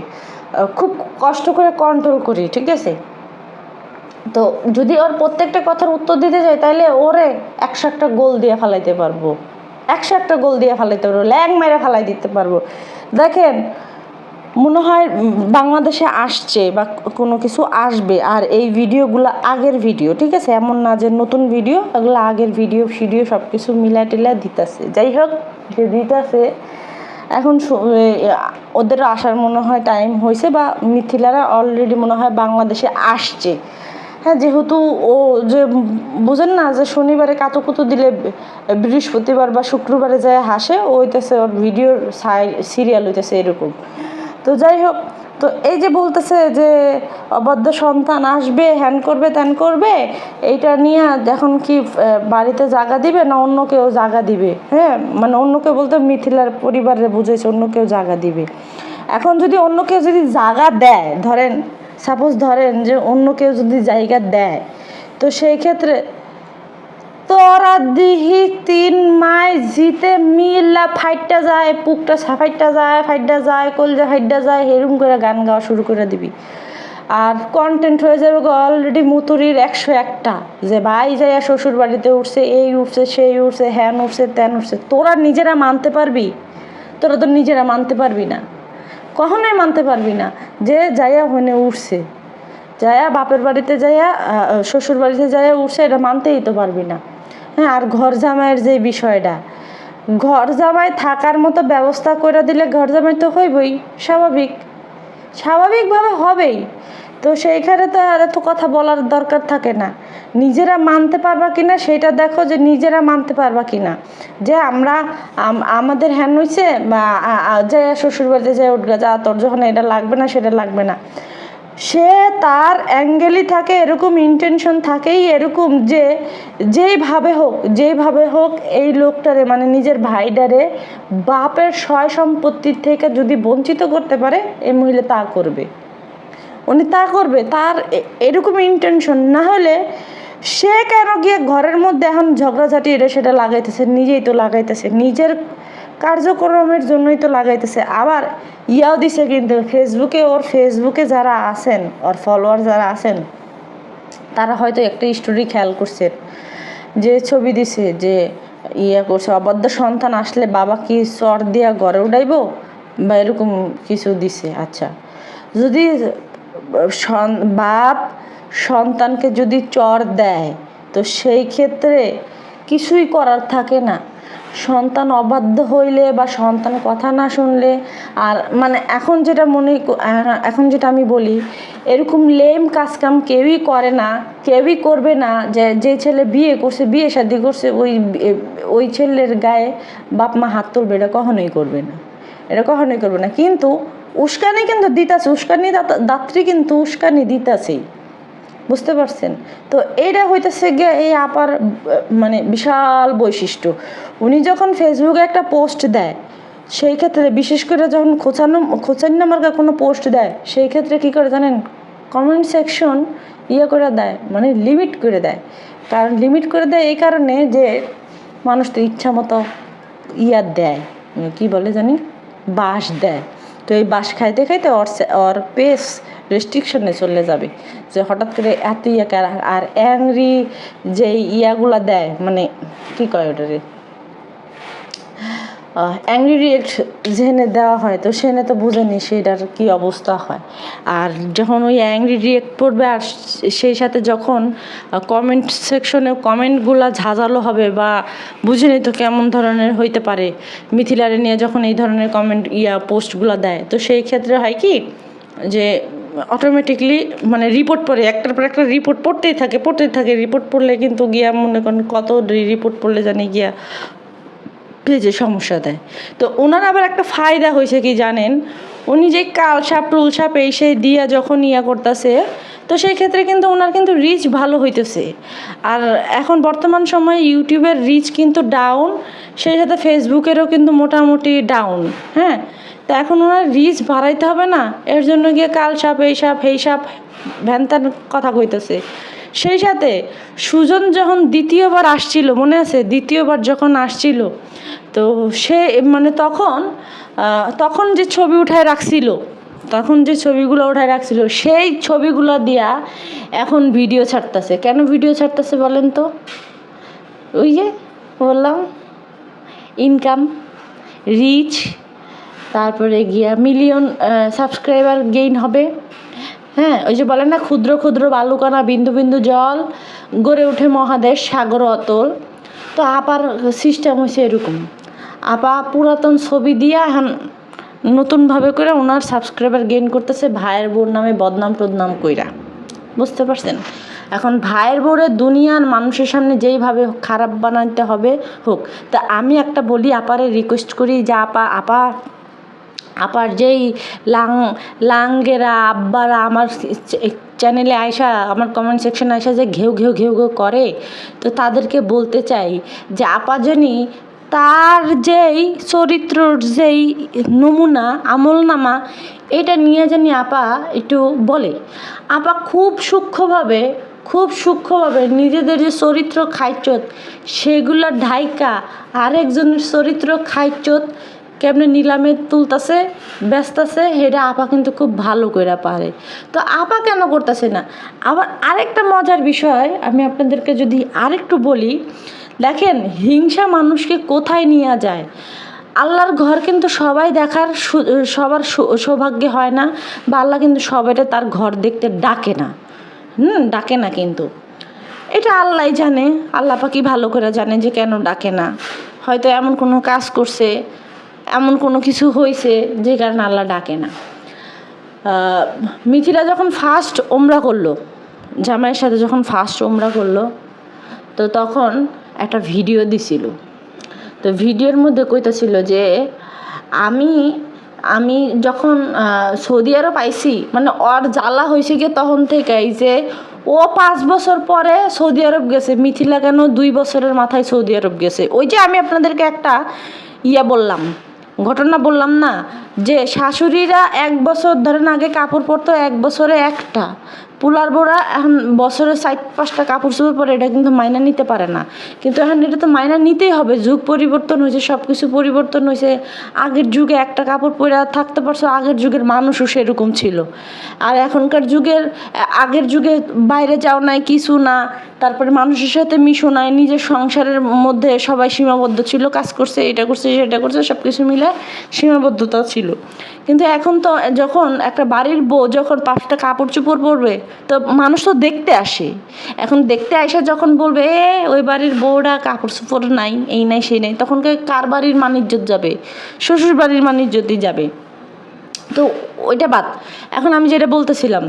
খুব কষ্ট করে কন্ট্রোল করি, ঠিক আছে? তো যদি ওর প্রত্যেকটা কথার উত্তর দিতে যাই, তাহলে ওরে 101টা গোল দিয়ে ফেলাইতে পারবো, 101টা গোল দিয়ে ফেলাইতে পারবো, ল্যাং মেরে ফেলাই দিতে পারবো। দেখেন, মনে হয় বাংলাদেশে আসছে বা কোনো কিছু আসবে, আর এই ভিডিওগুলো আগের ভিডিও, ঠিক আছে, এমন না যে নতুন ভিডিও, এগুলো আগের ভিডিও সব কিছু মিলা টিলা দিতেছে। যাই হোক, যে দিতেছে এখন ওদের আসার মনে হয় টাইম হয়েছে, বা মিথিলারা অলরেডি মনে হয় বাংলাদেশে আসছে। হ্যাঁ, যেহেতু ও যে বুঝেন না যে শনিবারে কাতুকুতু দিলে বৃহস্পতিবার বা শুক্রবারে যায় হাসে, ও হইতেছে ওর ভিডিওর সিরিয়াল হইতেছে এরকম। তো যাই হোক, তো এই যে বলতেছে যে অবাধ্য সন্তান আসবে, হ্যান করবে ত্যান করবে, এইটা নিয়ে এখন কি বাড়িতে জায়গা দিবে না অন্য কেউ জায়গা দিবে? হ্যাঁ, মানে অন্য কেউ বলতে মিথিলার পরিবারে বুঝেছে অন্য কেউ জায়গা দিবে। এখন যদি অন্য কেউ যদি জায়গা দেয়, সাপোজ ধরেন যে অন্য কেউ যদি জায়গা দেয়, তো সেই ক্ষেত্রে তোরা দিহি 3 মাই জিতে মিল্লা ফাইটটা যায়, পুকটা ফাইটটা যায়, কলজা ফাইটটা যায়, এরকম করে গান গাওয়া শুরু করে দিবি। আর কন্টেন্ট হয়ে যাবে অলরেডি মুতুরির 101টা, যে ভাই যাইয়া শ্বশুর বাড়িতে উঠছে, এই উঠছে, সেই উঠছে, হ্যান উঠছে, ত্যান উঠছে। তোরা নিজেরা মানতে পারবি? তোরা তো নিজেরা মানতে পারবি না, কখনোই মানতে পারবি না যে যাইয়া হনে উঠছে, যাইয়া বাপের বাড়িতে যাইয়া শ্বশুর বাড়িতে যাইয়া উঠছে, এটা মানতেই তো পারবি না। হ্যাঁ, আর ঘর জামাইয়ের যে বিষয়টা, ঘর জামাই থাকার মতো ব্যবস্থা করে দিলে ঘর জামাই তো হইবই, স্বাভাবিকভাবে হবেই। তো সেইখানে তো আর এত কথা বলার দরকার থাকে না। নিজেরা মানতে পারবা কিনা সেটা দেখো, যে নিজেরা মানতে পারবা কিনা যে আমরা আমাদের হ্যান হইছে, বা যে শ্বশুরবাড়িতে যাই উঠবে, যা তোর যখন এটা লাগবে না সেটা লাগবে না। সে তার অ্যাঙ্গেলই থাকে এরকম, ইন্টেনশন থাকেই এরকম যে যেইভাবে হোক এই লোকটারে মানে নিজের ভাইডারে বাপের সয় সম্পত্তির থেকে যদি বঞ্চিত করতে পারে এই মহিলা তা করবে, উনি তা করবে, তার এরকম ইন্টেনশন। না হলে সে কেন গিয়ে ঘরের মধ্যে এখন ঝগড়াঝাটি এটা সেটা লাগাইতেছে, নিজেই তো লাগাইতেছে, নিজের কার্যক্রমের জন্যই তো লাগাইতেছে। আবার ইয়াও দিছে কিন্তু ফেসবুকে যারা আছেন, ওর ফলোয়ার যারা আছেন, তারা হয়তো একটা স্টোরি খেয়াল করছেন যে ছবি দিছে যে করছে অবাধ্য সন্তান আসলে বাবা কি চর দিয়া ঘরে উঠাইব বা এরকম কিছু দিছে। আচ্ছা, যদি বাপ সন্তানকে যদি চর দেয় তো সেই ক্ষেত্রে কিছুই করার থাকে না। সন্তান অবাধ্য হইলে বা সন্তান কথা না শুনলে, আর মানে এখন যেটা আমি বলি, এরকম লেম কাজকাম কেউই করে না, কেউই করবে না। যে ছেলে বিয়ে করছে, বিয়ে শাদী করছে, ওই ছেলের গায়ে বাপ মা হাত তুলবে, এটা কখনোই করবে না। কিন্তু উস্কানি কিন্তু দিতেছে, দাত্রী কিন্তু উস্কানি দিতেছেই, বুঝতে পারছেন? তো এইটা হইতেছে গিয়ে এই আপার মানে বিশাল বৈশিষ্ট্য। উনি যখন ফেসবুকে একটা পোস্ট দেয়, সেই ক্ষেত্রে বিশেষ করে যখন খোঁচান্ন মার্কা কোনো পোস্ট দেয়, সেই ক্ষেত্রে কী করে জানেন? কমেন্ট সেকশন করে দেয়, মানে লিমিট করে দেয়। কারণ লিমিট করে দেয় এই কারণে যে মানুষ তো ইচ্ছা মতো দেয়, কি বলে জানি, বাস দেয়। তো এই বাস খাইতে খাইতে ওর পেস রেস্ট্রিকশনে চলে যাবে, যে হঠাৎ করে এত আর অ্যাংরি যে ইয়াগুলা দেয়, মানে কি কয় ওটারে, অ্যাংরি রিয়েক্ট যেখানে দেওয়া হয়, তো সেখানে তো বুঝেনি সেটার কি অবস্থা হয়। আর যখন ওই অ্যাংরি রিয়েক্ট পড়বে, আর সেই সাথে যখন কমেন্ট সেকশনে কমেন্টগুলা ঝাঁঝালো হবে বা বুঝেনি তো কেমন ধরনের হইতে পারে, মিথিলারে নিয়ে যখন এই ধরনের পোস্টগুলো দেয়, তো সেই ক্ষেত্রে হয় কি যে অটোমেটিকলি মানে রিপোর্ট পড়ে, একটার পর একটা রিপোর্ট পড়তেই থাকে। রিপোর্ট পড়লে কিন্তু গিয়া মনে করেন কত রিপোর্ট পড়লে জানি গিয়া পেজে সমস্যা দেয়। তো ওনার আবার একটা ফায়দা হয়েছে কি জানেন, উনি যে কালসাপ টুলসাপ এই সেই দিয়া যখন করতেছে, তো সেই ক্ষেত্রে কিন্তু ওনার কিন্তু রিচ ভালো হইতেছে। আর এখন বর্তমান সময়ে ইউটিউবের রিচ কিন্তু ডাউন, সেই সাথে ফেসবুকেরও কিন্তু মোটামুটি ডাউন। হ্যাঁ, তো এখন ওনার রিচ বাড়াইতে হবে না, এর জন্য গিয়ে কালসাপ এই সাপ ভ্যানত্যান কথা কইতেছে। সেই সাথে সুজন যখন দ্বিতীয়বার আসছিল, মনে আছে? দ্বিতীয়বার যখন আসছিল, তো সে মানে তখন যে ছবি উঠায় রাখছিল, সেই ছবিগুলো দিয়া এখন ভিডিও ছাড়তেছে। কেন ভিডিও ছাড়তেছে বলেন তো? ওই যে বললাম, ইনকাম, রিচ, তারপরে গিয়া মিলিয়ন সাবস্ক্রাইবার গেইন হবে। হ্যাঁ, ওই যে বলে না, ক্ষুদ্র ক্ষুদ্র বালুকণা বিন্দু বিন্দু জল গড়ে ওঠে মহাদেশ সাগর অতল। তো আপার সিস্টেম হয়েছে এরকম, আপা পুরাতন ছবি দিয়া এখন নতুনভাবে করে ওনার সাবস্ক্রাইবার গেইন করতেছে, ভাইয়ের বোর নামে বদনাম টদনাম কইরা, বুঝতে পারছেন? এখন ভাইয়ের বোরে দুনিয়ার মানুষের সামনে যেইভাবে খারাপ বানাইতে হবে হোক। তা আমি একটা বলি, আপারে রিকোয়েস্ট করি যে আপার যেই লাঙ্গেরা আব্বারা আমার চ্যানেলে আয়সা, আমার কমেন্ট সেকশনে আয়সা যে ঘেউ করে, তো তাদেরকে বলতে চাই যে আপা জানি তার যেই চরিত্রর যেই নমুনা আমলনামা, এটা নিয়ে জানি আপা একটু বলে। আপা খুব সূক্ষ্মভাবে নিজেদের যে চরিত্র খাইচত, সেগুলো ঢাইকা আরেকজনের চরিত্র খাইচত কেমনে নিলামে তুলতাছে, ব্যস্তাছে, সেটা আপা কিন্তু খুব ভালো করে পারে। তো আপা কেন করতেছে না? আবার আরেকটা মজার বিষয় আমি আপনাদেরকে যদি আরেকটু বলি, দেখেন হিংসা মানুষকে কোথায় নিয়ে যায়। আল্লাহর ঘর কিন্তু সবাই দেখার সবার সৌভাগ্য হয় না, বা আল্লাহ কিন্তু সবাইটা তার ঘর দেখতে ডাকে না কিন্তু এটা আল্লাহই জানে, আল্লাহ পাকি ভালো করে জানে যে কেন ডাকে না। হয়তো এমন কোনো কাজ করছে, এমন কোনো কিছু হয়েছে যে কারণে আল্লাহ ডাকে না। মিথিলা যখন ফার্স্ট ওমরা করলো, জামাইয়ের সাথে যখন ফার্স্ট ওমরা করলো, তো তখন একটা ভিডিও দিছিল। তো ভিডিওর মধ্যে কইতেছিল যে আমি যখন সৌদি আরব আইছি, মানে ওর জ্বালা হয়েছে গিয়ে তখন থেকে এই যে ও 5 বছর পরে সৌদি আরব গেছে, মিথিলা কেন 2 বছরের মাথায় সৌদি আরব গেছে। ওই যে আমি আপনাদেরকে একটা বললাম, ঘটনা বললাম না, যে শাশুড়িরা 1 বছর ধরেন আগে কাপড় পরতো 1 বছরে একটা, পোলার বোরা এখন বছরে 4-5টা কাপড় চোপড় পরে, এটা কিন্তু মাইনা নিতে পারে না। কিন্তু এখন এটা তো মাইনা নিতেই হবে, যুগ পরিবর্তন হয়েছে, সব কিছু পরিবর্তন হয়েছে। আগের যুগে একটা কাপড় পরে থাকতে পারছো, আগের যুগের মানুষও সেরকম ছিল। আর এখনকার যুগের, আগের যুগে বাইরে যাও নাই, কিছু না, তারপরে মানুষের সাথে মিশো নাই, নিজের সংসারের মধ্যে সবাই সীমাবদ্ধ ছিল, কাজ করছে, এটা করছে, সেটা করছে, সব কিছু মিলে সীমাবদ্ধতা ছিল। কিন্তু এখন তো যখন একটা বাড়ির বউ যখন 5টা কাপড় চোপড় পরবে, তো মানুষ তো দেখতে আসে। এখন দেখতে আসে যখন বলবে ওই বাড়ির বউরা কাপড় চোপড় নাই, এই নাই সেই নাই, তখন কার বাড়ির মান-ইজ্জত যাবে? শ্বশুর বাড়ির মান-ইজ্জতই যাবে। তো ওইটা বাদ। এখন আমি যেটা বলতেছিলাম,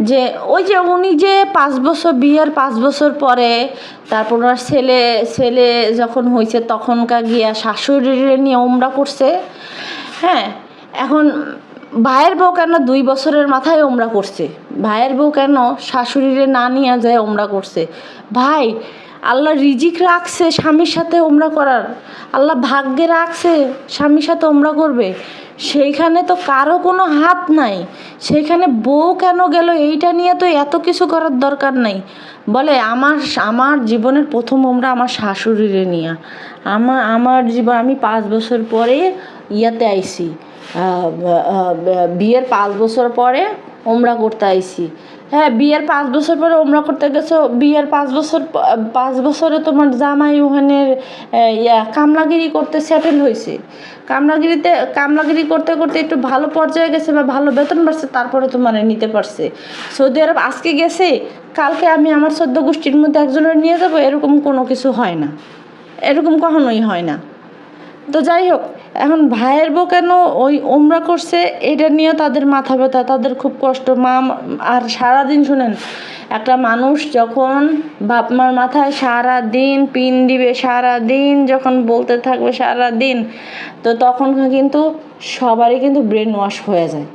যে ওই যে উনি যে 5 বছর বিয়ের 5 বছর পরে তারপর ওনার ছেলে যখন হয়েছে তখনকার গিয়া শাশুড়িরে নিয়ে ওমরা করছে। হ্যাঁ, এখন ভাইয়ের বউ কেন 2 বছরের মাথায় ওমরা করছে? ভাইয়ের বউ কেন শাশুড়িরে না নিয়ে যায় ওমরা করছে? ভাই, আল্লাহ রিজিক রাখছে স্বামীর সাথে ওমরা করার, আল্লাহ ভাগ্যে রাখছে স্বামীর সাথে ওমরা করবে, সেইখানে তো কারো কোনো হাত নাই। সেইখানে বউ কেন গেল এইটা নিয়ে তো এত কিছু করার দরকার নাই। বলে আমার জীবনের প্রথম ওমরা আমার শাশুড়িরে নিয়ে, আমার জীবন, আমি 5 বছর পরে ইয়াতে আইছি, বিয়ের 5 বছর পরে ওমরা করতে আইছি। হ্যাঁ, বিয়ের 5 বছর পরে ওমরা করতে গেছো, বিয়ের 5 বছরে তোমার জামাই ওখানের কামলাগিরি করতে সেটেল হয়েছে। কামলাগিরি করতে করতে একটু ভালো পর্যায়ে গেছে বা ভালো বেতন বাড়ছে, তারপরে তোমার নিতে পারছে। সৌদি আরব আজকে গেছে, কালকে আমি আমার 14 গোষ্ঠীর মধ্যে একজনের নিয়ে যাবো, এরকম কোনো কিছু হয় না, এরকম কখনোই হয় না। তো যাই হোক, এখন ভাইয়ের বউ কেন ওই ওমরা করছে এটা নিয়ে তাদের মাথা ব্যথা, তাদের খুব কষ্ট। আর সারাদিন শুনেন, একটা মানুষ যখন বাপ মার মাথায় সারাদিন পিন দিবে, সারাদিন যখন বলতে থাকবে সারাদিন, তো তখন কিন্তু সবারই কিন্তু ব্রেন ওয়াশ হয়ে যায়।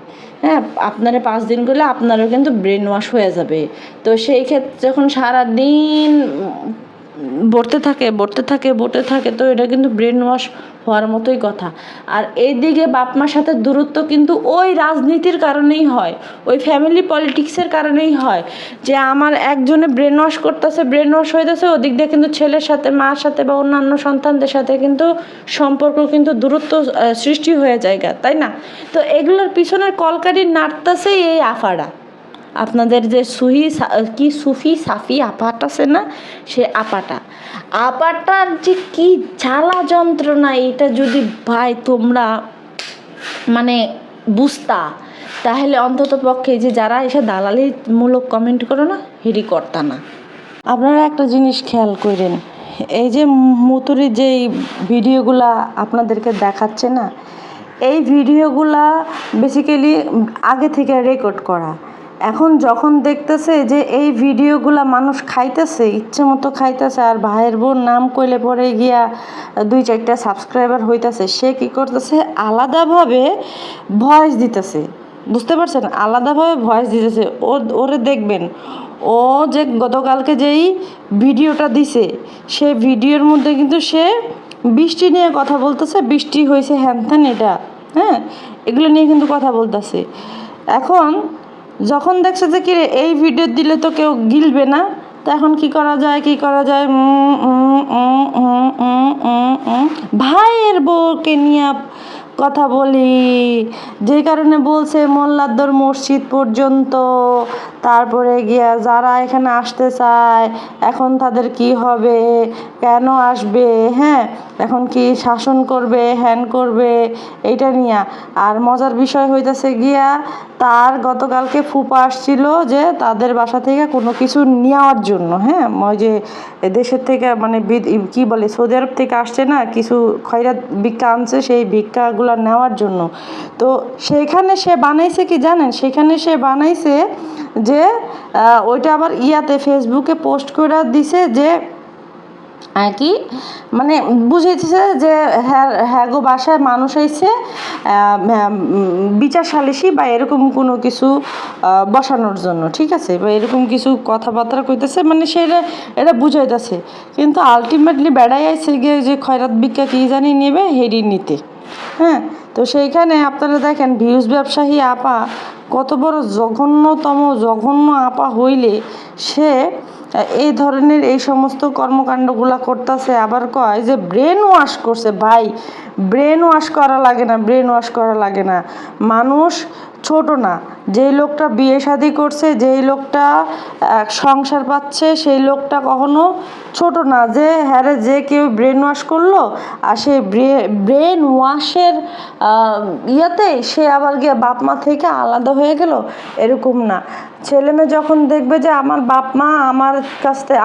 হ্যাঁ, আপনারা 5 দিন করলে আপনারও কিন্তু ব্রেন ওয়াশ হয়ে যাবে। তো সেই ক্ষেত্রে যখন সারাদিন বলতে থাকে, তো এটা কিন্তু ব্রেন ওয়াশ হওয়ার মতোই কথা। আর এইদিকে বাপ মার সাথে দূরত্ব কিন্তু ওই রাজনীতির কারণেই হয়, ওই ফ্যামিলি পলিটিক্সের কারণেই হয়, যে আমার একজনে ব্রেন ওয়াশ করতেছে, ব্রেন ওয়াশ হইতেছে, ওদিক দিয়ে কিন্তু ছেলের সাথে, মার সাথে বা অন্যান্য সন্তানদের সাথে কিন্তু সম্পর্ক কিন্তু দূরত্ব সৃষ্টি হয়ে যায়, তাই না? তো এগুলোর পিছনের কলকাঠি নাড়তেছে এই আফারা, আপনাদের যে সুফি সাফি আপাটা আছে না, সে আপাটার যে কি জ্বালা যন্ত্রণা, এটা যদি ভাই তোমরা মানে বুঝতা, তাহলে অন্তত পক্ষে যে যারা এসে দালালিমূলক কমেন্ট করো না, হেরি করতা না। আপনারা একটা জিনিস খেয়াল করেন, এই যে মুতুরির যেই ভিডিওগুলা আপনাদেরকে দেখাচ্ছে না, এই ভিডিওগুলা বেসিক্যালি আগে থেকে রেকর্ড করা। এখন যখন দেখতেছে যে এই ভিডিওগুলা মানুষ খাইতেছে, ইচ্ছে মতো খাইতেছে, আর ভাইয়ের বোন নাম কইলে পরে গিয়া 2-4টা সাবস্ক্রাইবার হইতেছে, সে কী করতেছে, আলাদাভাবে ভয়েস দিতেছে। বুঝতে পারছেন? আলাদাভাবে ভয়েস দিতেছে। ওরে দেখবেন, ও যে গতকালকে যেই ভিডিওটা দিছে, সেই ভিডিওর মধ্যে কিন্তু সে বৃষ্টি নিয়ে কথা বলতেছে, বৃষ্টি হয়েছে হ্যান ত্যান, এটা হ্যাঁ, এগুলো নিয়ে কিন্তু কথা বলতেছে। এখন যখন দেখছে যে কিরে এই ভিডিও দিলে তো কেউ গিলবে না, তো এখন কি করা যায় ভাইয়ের বউকে নিয়ে কথা বলি, যে কারণে বলছে মোল্লাদ্দর মসজিদ পর্যন্ত, তারপরে গিয়া যারা এখানে আসতে চায় এখন তাদের কি হবে, কেন আসবে, হ্যাঁ, এখন কি শাসন করবে, হ্যান করবে, এইটা নিয়ে। আর মজার বিষয় হইতেছে গিয়া, তার গতকালকে ফুপা আসছিল যে তাদের বাসা থেকে কোনো কিছু নেওয়ার জন্য, হ্যাঁ, ওই যে দেশের থেকে মানে কি বলে সৌদি আরব থেকে আসছে না, কিছু খয়রাত ভিক্ষা আনছে, সেই ভিক্ষাগুলো নেওয়ার জন্য। তো সেইখানে সে বানাইছে কি জানেন, সেখানে সে বানাইছে যে ওইটা আবার ফেসবুকে পোস্ট করে দিছে, যে আর কি মানে বুঝাইতেছে যে হ্যাঁ হ্যাঁ গো বাসায় মানুষ আইছে বিচার সালিসি বা এরকম কোনো কিছু বসানোর জন্য, ঠিক আছে, বা এরকম কিছু কথাবার্তা কইতেছে, মানে সেটা এটা বুঝাইতেছে। কিন্তু আলটিমেটলি বেড়াই আইছে গিয়ে যে খয়রাত ভিক্ষা কী জানি নেবে হেডি নিতে। হ্যাঁ, তো সেইখানে আপনারা দেখেন ভিউজ ব্যবসায়ী আপা কত বড় জঘন্য আপা হইলে সে এই ধরনের এই সমস্ত কর্মকাণ্ডগুলা করতেছে। আবার কয় যে ব্রেন ওয়াশ করছে। ভাই, ব্রেন ওয়াশ করা লাগে না, ব্রেন ওয়াশ করা লাগে না। মানুষ ছোট না, যেই লোকটা বিয়ে শাদী করছে, যেই লোকটা সংসার পাচ্ছে, সেই লোকটা কখনো ছোট না যে হ্যাঁ যে কেউ ব্রেন ওয়াশ করলো আর সেই ব্রেন ওয়াশের ইয়াতে সে আবার গিয়ে বাপ মা থেকে আলাদা হয়ে গেল, এরকম না। ছেলেমেয়ে যখন দেখবে যে আমার বাপ মা আমার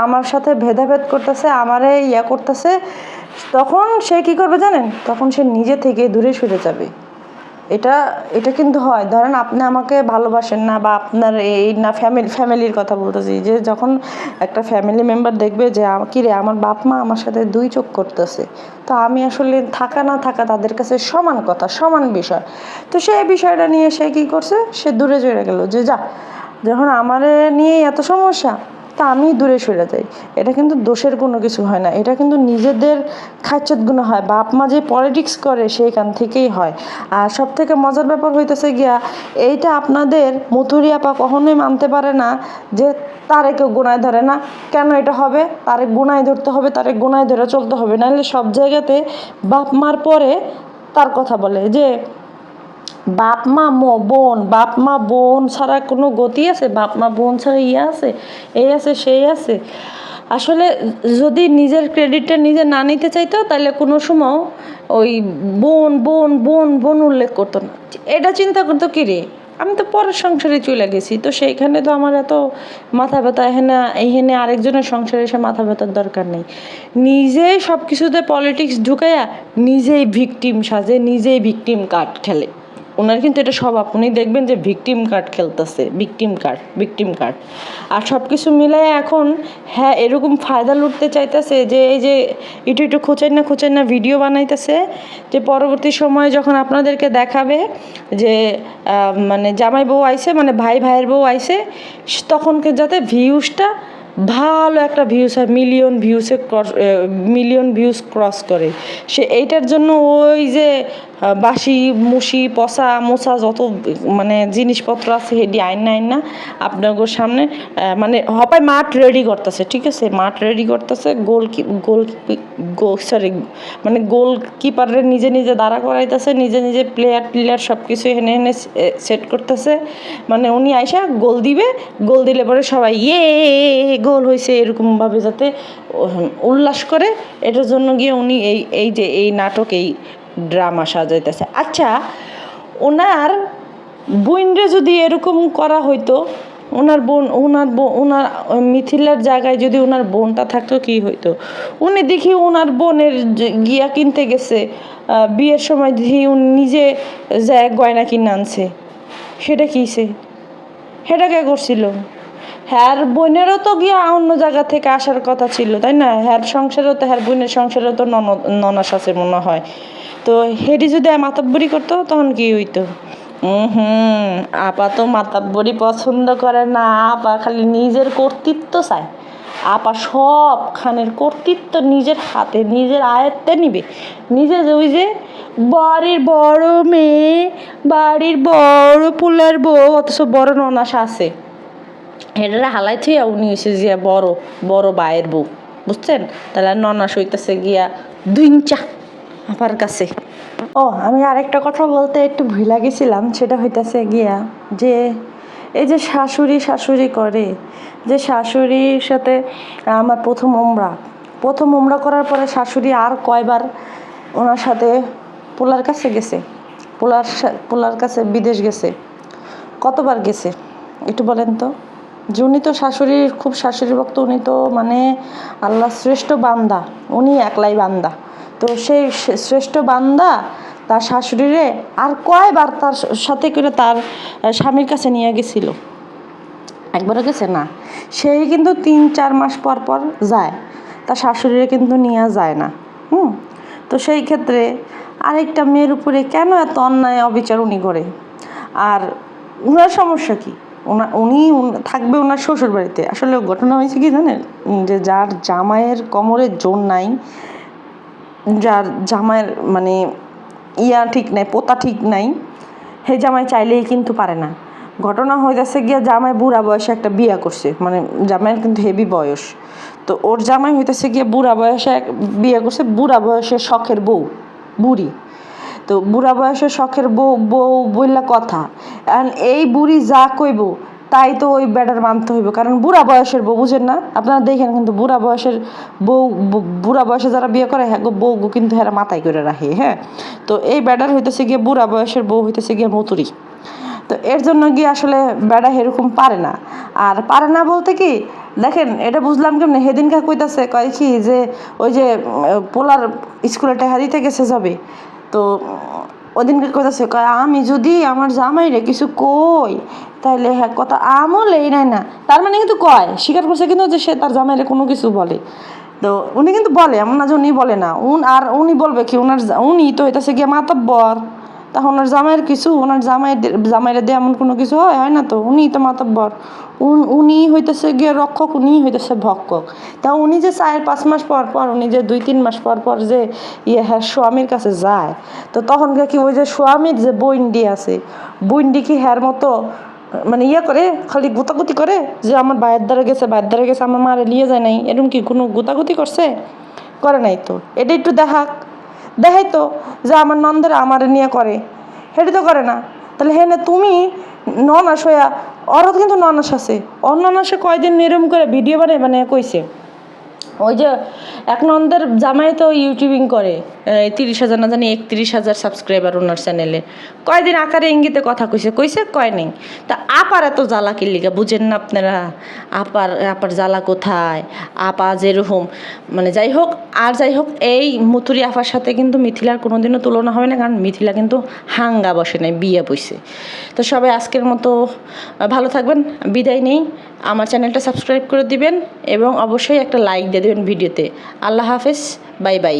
আমার সাথে ভেদাভেদ করতেছে, আমারে ইয়া করতেছে, তখন সে কী করবে জানেন? তখন সে নিজে থেকে দূরে সরে যাবে। এটা কিন্তু হয়। ধরেন আপনি আমাকে ভালোবাসেন না, বা আপনার এই না ফ্যামিলির কথা বলতেছি, যে যখন একটা ফ্যামিলি মেম্বার দেখবে যে কিরে আমার বাপ মা আমার সাথে দুই চোখ করতেছে, তো আমি আসলে থাকা না থাকা তাদের কাছে সমান কথা, সমান বিষয়। তো সেই বিষয়টা নিয়ে সে কী করছে? সে দূরে চলে গেল, যে যা, যখন আমার নিয়ে এত সমস্যা তা আমি দূরে সরে যাই। এটা কিন্তু দোষের কোনো কিছু হয় না, এটা কিন্তু নিজেদের খাচ্চতগুলো হয়। বাপ মা যে পলিটিক্স করে সেইখান থেকেই হয়। আর সব থেকে মজার ব্যাপার হইতেছে গিয়া এইটা আপনাদের মথুরি আপা কখনোই মানতে পারে না যে তারে কেউ গুনায় ধরে না। কেন এটা হবে? তারে গুনায় ধরতে হবে, তারে গুনায় ধরে চলতে হবে, নাহলে সব জায়গাতে বাপ মার পরে তার কথা বলে যে বাপ মা বাপ মা বোন ছাড়া কোনো গতি আছে? বাপ মা বোন ছাড়া ইয়ে আছে, এই আছে সেই আছে। আসলে যদি নিজের ক্রেডিটটা নিজে না নিতে চাইতো তাহলে কোনো সময় ওই বোন বোন বোন বোন উল্লেখ করতো না। এটা চিন্তা করতো কী রে, আমি তো পরের সংসারে চলে গেছি, তো সেইখানে তো আমার এত মাথা ব্যথা, এখানে আরেকজনের সংসারে এসে মাথা ব্যথার দরকার নেই। নিজেই সব কিছুতে পলিটিক্স ঢুকাইয়া নিজেই ভিকটিম সাজে, নিজেই ভিকটিম কার্ড খেলে। ওনার কিন্তু এটা সব, আপনি দেখবেন যে ভিকটিম কার্ড খেলতেছে, ভিকটিম কার্ড। আর সব কিছু মিলাই এখন হ্যাঁ এরকম ফায়দা লুটতে চাইতেছে যে এই যে একটু খোঁচাই না ভিডিও বানাইতেছে, যে পরবর্তী সময়ে যখন আপনাদেরকে দেখাবে যে মানে জামাই বউ আইছে, মানে ভাইয়ের বউ আইছে, তখনকে যাতে ভিউজটা ভালো একটা ভিউজ হয়, মিলিয়ন ভিউজ ক্রস করে। সে এইটার জন্য ওই যে বাসি মুসি পচা মোচা যত মানে জিনিসপত্র আছে হেডি আইন না আপনার সামনে মানে হপায় মাঠ রেডি করতেছে, ঠিক আছে, মাঠ রেডি করতেছে, মানে গোলকিপারের নিজে দাঁড়া করাইতেছে, নিজে প্লেয়ার সব কিছু এনে সেট করতেছে। মানে উনি আইসা গোল দিবে, গোল দিলে পরে সবাই গোল হয়েছে এরকমভাবে যাতে উল্লাস করে, এটার জন্য গিয়ে উনি এই নাটক, এই ড্রামা সাজাইতেছে। আচ্ছা, ওনার বোনরে যদি এরকম করা হইতো, ওনার মিথিলার জায়গায় যদি ওনার বোনটা থাকতো কি হইতো? উনি দেখি ওনার বোনের গিয়া কিনতে গেছে, বিয়ের সময় দেখি উনি নিজে যায় গয়না কিনে আনছে, সেটা কিছে? সেটা কে করছিল? হ্যার বোনেরও তো গিয়া অন্য জায়গা থেকে আসার কথা ছিল, তাই না? হ্যার সংসারেও তো, হ্যার বোনের সংসারেও তো ননাস আছে মনে হয়। তো হেডি যদি মাতাব্বরি করতো তখন কি হইতো? আপা তো মাতাব্বরি পছন্দ করে না, আপা খালি নিজের কর্তৃত্ব চায়। আপা সবখানের কর্তৃত্ব নিজের হাতে, নিজের আয়ত্তে নিবে। নিজে ওই যে বাড়ির বড় মেয়ে, বাড়ির বড় পুলার বউ, অথচ বড় ননাস আছে, হেডারে হালাই থুইয়া উনি হয়েছে গিয়া বড় বায়ের বউ, বুঝছেন? তাহলে ননাস হইতেছে গিয়া দুইঞ্চা আপার কাছে। ও, আমি আরেকটা কথা বলতে একটু ভুলে গেছিলাম, সেটা হইতেছে গিয়া যে এই যে শাশুড়ি করে, যে শাশুড়ির সাথে আমার প্রথম উমরা করার পরে শাশুড়ি আর কয়বার ওনার সাথে পোলার কাছে গেছে, পোলার কাছে বিদেশ গেছে, কতবার গেছে একটু বলেন তো? যে উনি তো খুব শাশুড়ি ভক্ত, উনি তো মানে আল্লাহ শ্রেষ্ঠ বান্দা, উনি একলাই বান্দা। তো সেই শ্রেষ্ঠ বান্দা তার শাশুড়িরে আর কয়বার তার সাথে করে তার স্বামীর কাছে নিয়ে গেছিল? একবারও গেছে না। সেই কিন্তু 3-4 মাস পর যায়। তার শাশুড়িরা কিন্তু নেওয়া যায় না। তো সেই ক্ষেত্রে আরেকটা মেয়ের উপরে কেন এত অন্যায় অবিচার উনি করে? আর ওনার সমস্যা কি? উনি থাকবে ওনার শ্বশুর বাড়িতে। আসলে ঘটনা হয়েছে কি জানেন, যে যার জামাইয়ের কোমরে জোর নাই, যার জামাইয়ের মানে ঠিক নাই, পোতা ঠিক নাই, হে জামাই চাইলেই কিন্তু পারে না। ঘটনা হইতেছে গিয়া জামাই বুড়া বয়সে একটা বিয়া করছে, মানে জামাইয়ের কিন্তু হেভি বয়স। তো ওর জামাই হইতেছে গিয়া বুড়া বয়সে বিয়া করছে, বুড়া বয়সে শখের বউ, বুড়ি। তো বুড়া বয়সের শখের বউ বউ বললা কথা, এই বুড়ি যা কইব তাই তো ওই বেটার মানতে হইব, কারণ বুড়া বয়সের বউ, বুঝেন না আপনারা? দেখেন কিন্তু বুড়া বয়সের বউ, বুড়া বয়সে যারা বিয়ে করে হ্যাঁ বউ কিন্তু হেরা মাথায় করে রাখে। হ্যাঁ, তো এই বেটার হইতেছে গিয়ে বুড়া বয়সের বউ হইতেছে গিয়ে মতুরি। তো এর জন্য গিয়ে আসলে বেড়া এরকম পারে না। আর পারে না বলতে কি, দেখেন এটা বুঝলাম কেমন, সেদিনকে কইতাছে কয় কি যে ওই যে পোলার স্কুলে টাকা দিতে গেছে যাবে, তো ওদিনকে কইতাছে কয় আমি যদি আমার জামাইরে কিছু কই তাইলে হ্যাঁ কথা আমও লেই নাই না। তার মানে কিন্তু কয়, স্বীকার করছে কিন্তু যে সে তার জামাইরে কোনো কিছু বলে। তো উনি কিন্তু বলে, এমন না যে উনি বলে না। আর উনি বলবে কি, উনি তো হইতাছে গিয়ে মাতব্বর, তখন ওনার জামাইয়ের কিছু, ওনার জামাইরা দিয়ে এমন কোনো কিছু হয় না। তো উনি তো মাতব্বর, উনি হইতেছে গিয়ে রক্ষক, উনি হইতেছে ভক্ষক। তা উনি যে 4-5 মাস পর পর, উনি যে 2-3 মাস পর পর যে হ্যাঁ স্বামীর কাছে যায়, তো তখন কি ওই যে স্বামীর যে বইন্ডি আছে, বইন্ডি কি হ্যার মতো মানে করে খালি গুতাগুতি করে যে আমার ভাইয়ের দ্বারা গেছে, আমার মারে নিয়ে যায় নাই, এরকম কি কোনো গুতাগুতি করছে? করে নাই। তো এটা একটু দেখাই তো যে আমার নন্দের আমার নিয়ে করে, সেটা তো করে না। তাহলে না তুমি ননাস হইয়া, ওরা কিন্তু ননাস আছে, অন্যনাসে কয়দিন এরম করে ভিডিও বানায় কইছে ওই যে এক নন্দের জামাই তো ইউটিউবিং করে, 30,000 না জানি 31,000 সাবস্ক্রাইবার ওনার চ্যানেলে। কয়দিন আকারে ইঙ্গিতে কথা কইছে কয় নেই। তা আপার এত জ্বালা কিল্লিগা, বুঝেন না আপনারা? আপার জ্বালা কোথায়? আপা যেরকম মানে যাই হোক এই মথুরি আপার সাথে কিন্তু মিথিলার কোনোদিনও তুলনা হবে না, কারণ মিথিলা কিন্তু হাঙ্গা বসে নাই, বিয়ে বসে। তো সবাই আজকের মতো ভালো থাকবেন, বিদায় নেই। আমার চ্যানেলটা সাবস্ক্রাইব করে দিবেন এবং অবশ্যই একটা লাইক দিয়ে দেবেন ভিডিওতে। আল্লাহ হাফেজ, বাই বাই।